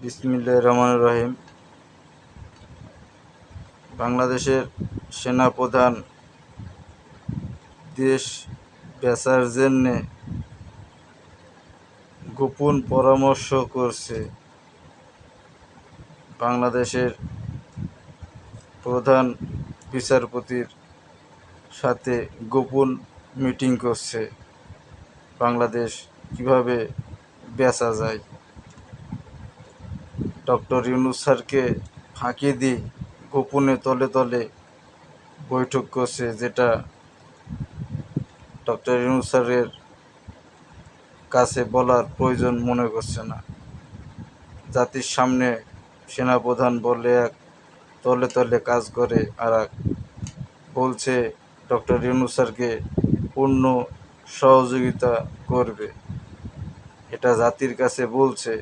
বিসমিল্লাহির রহমানির রহিম। বাংলাদেশের সেনাপ্রধান দেশ বেচার জন্যে গোপন পরামর্শ করছে। বাংলাদেশের প্রধান বিচারপতির সাথে গোপন মিটিং করছে বাংলাদেশ কিভাবে বেচা যায়। ডক্টর ইউনূস স্যারকে ফাঁকি দিয়ে গোপনে তলে তলে বৈঠক করছে, যেটা ডক্টর ইউনূস স্যারের কাছে বলার প্রয়োজন মনে করছে না। জাতির সামনে সেনাপ্রধান বলে এক, তলে তলে কাজ করে আর এক। বলছে ডক্টর ইউনূস স্যারকে পূর্ণ সহযোগিতা করবে, এটা জাতির কাছে বলছে,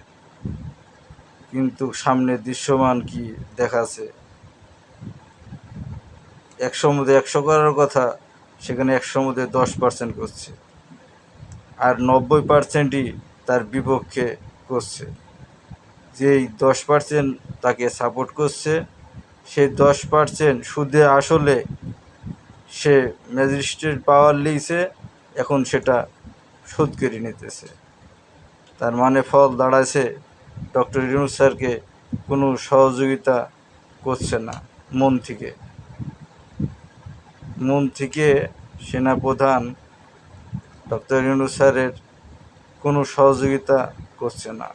কিন্তু সামনে দৃশ্যমান কি দেখাচ্ছে। 100 মধ্যে 100 করার কথা, সেখানে 100 মধ্যে 10% করছে, আর 90%ই তার বিপক্ষে করছে। যেই 10% তাকে সাপোর্ট করছে, সেই 10% সুদে আসলে সে ম্যাজিস্ট্রেট পাওয়ার লিয়েছে, এখন সেটা শোধ করে নিতেছে। তার মানে ফল দাঁড়াচ্ছে ডক্টর ইউনূস স্যারকে কোনো সহযোগিতা করছে না মন থেকে সেনাপ্রধান ডক্টর ইউনূস স্যারের কোনো সহযোগিতা করছে না,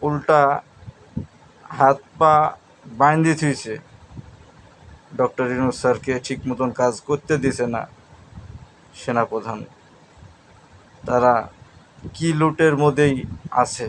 উল্টা হাত পা বাইন্ধে থুইছে। ডক্টর ইউনূস স্যারকে ঠিক মতন কাজ করতে দিছে না সেনাপ্রধান। তারা কি লুটের মধ্যেই আছে।